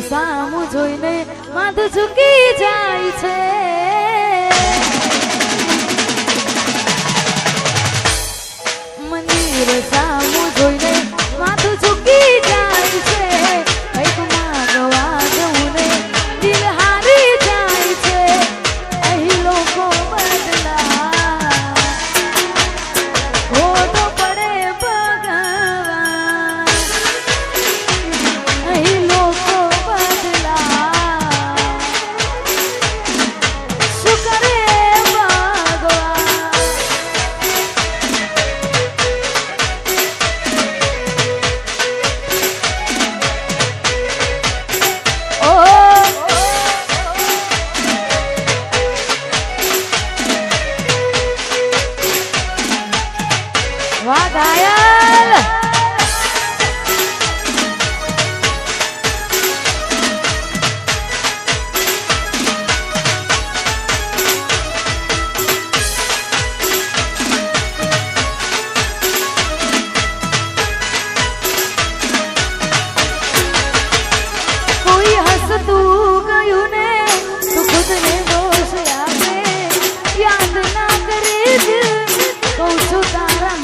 સામું જોઈને માથું ઝૂકી જાય છે મંદિર સામું જોઈને માથું ઝૂકી જાય છે કંઈક માંગવા જવું ને દિલ હારી જાય છે અહીં લોકો બદલા ખોટો પડે ભગવાન અહીં લોકો બદલા શું કરે વાહ ઘાયલ કોઈ હસતું ગયું ને તું ખુદને દોષ આપે યાદ ના કરે દિલ કહું છું તારા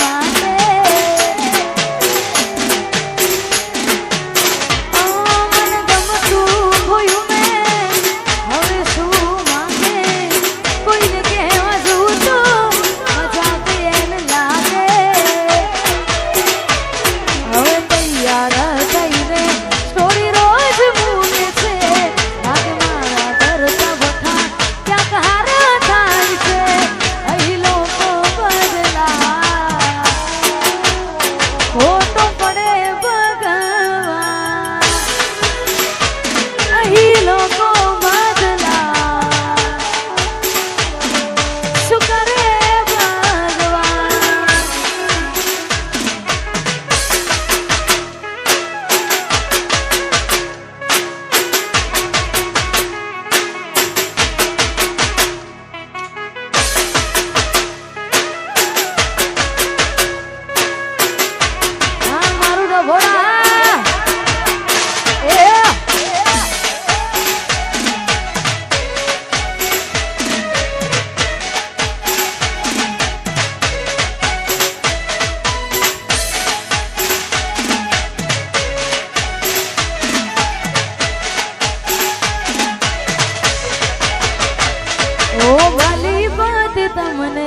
તમને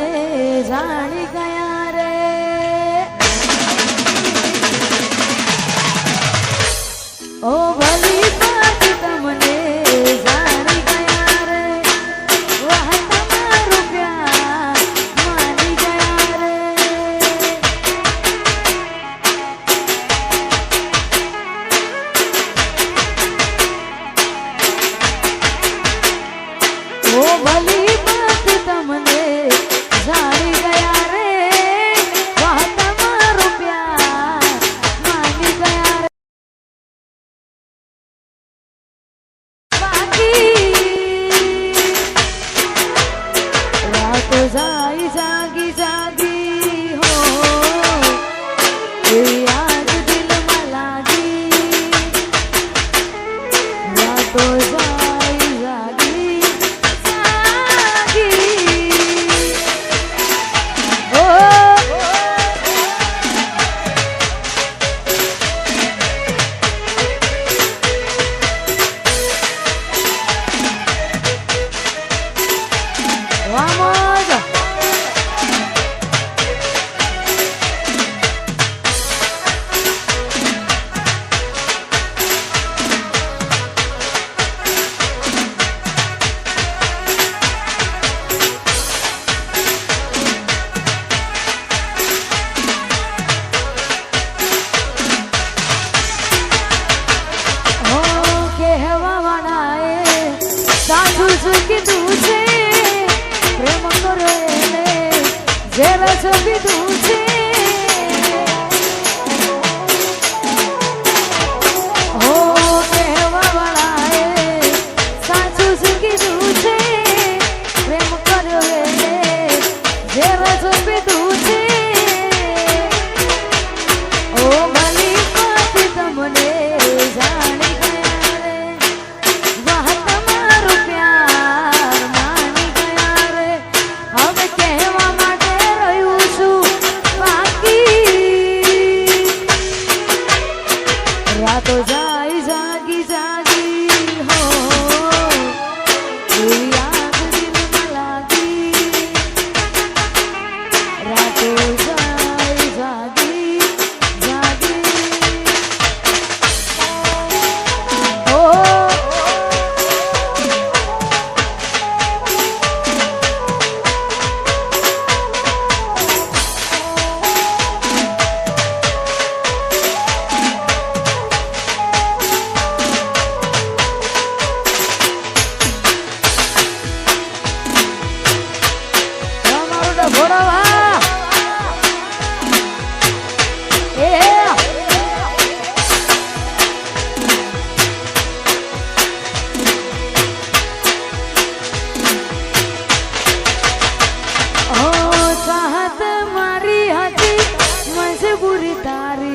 જાણી ગયા રે ઓ ભલી બાત તમને જાણી ગયા રે વાહ તમારું પ્યાર માની ગયા રે ઓ ભલી બાત તમને જાણી ગયા રે વાહ તમારો પ્યાર માની ગયા રે બાકી રાતો જાય જાગી જાગી હો એ યાદ દિલમાં લાગી રાતો જાય જાગી કીધું છે પ્રેમ કરો એને જરા જો કીધું છે હો કહેવા વાળાએ સાચું જ કીધું છે પ્રેમ કરો એને જરા જો કીધું છે ઓ ભલી વાત તમને જાણી ગયા રે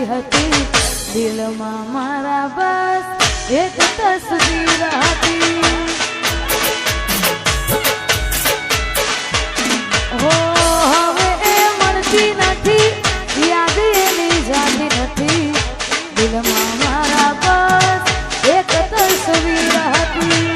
પડતી હતી દિલમાં મારા બસ એક તસવીર હતી હો હવે એ મળતી નથી યાદ એની જાતી નથી દિલમાં મારા બસ એક તસવીર હતી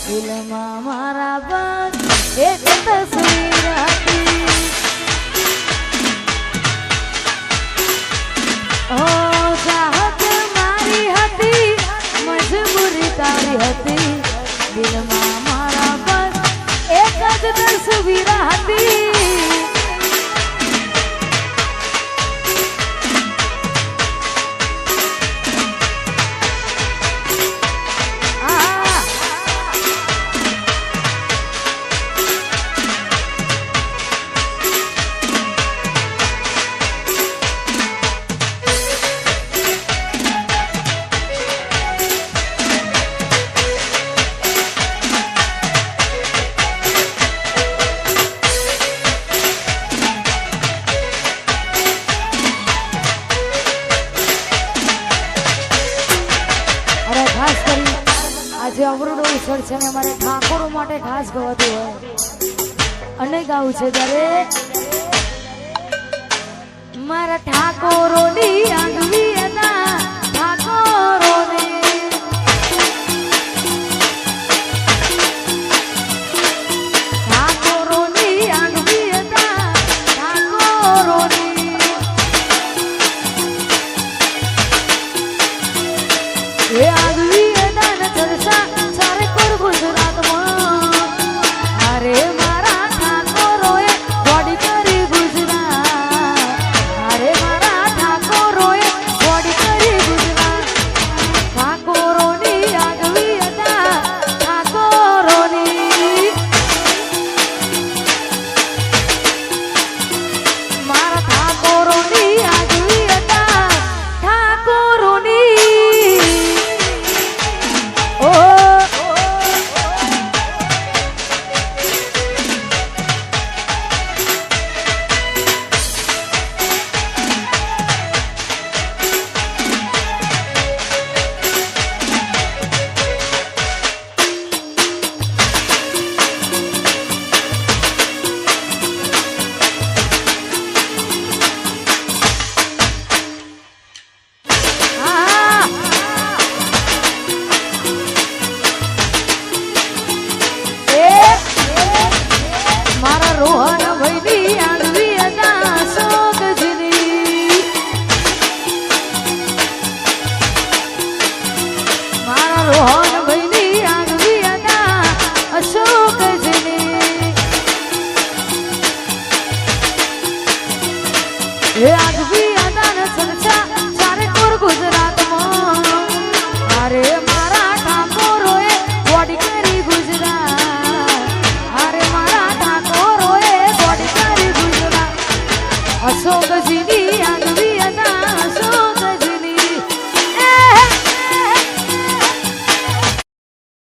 દિલમાં મારા બસ એક તસવીર હતી ઓ ચાહત મારી હતી મજબૂરી તારી હતી દિલમાં મારા બસ એક જ તસવીર હતી આજે અવરોડો ઈશ્વર છે ને મારે ઠાકોરો માટે ખાસ ગવાતું હોય અને ગાવું છે ત્યારે મારા ઠાકોરો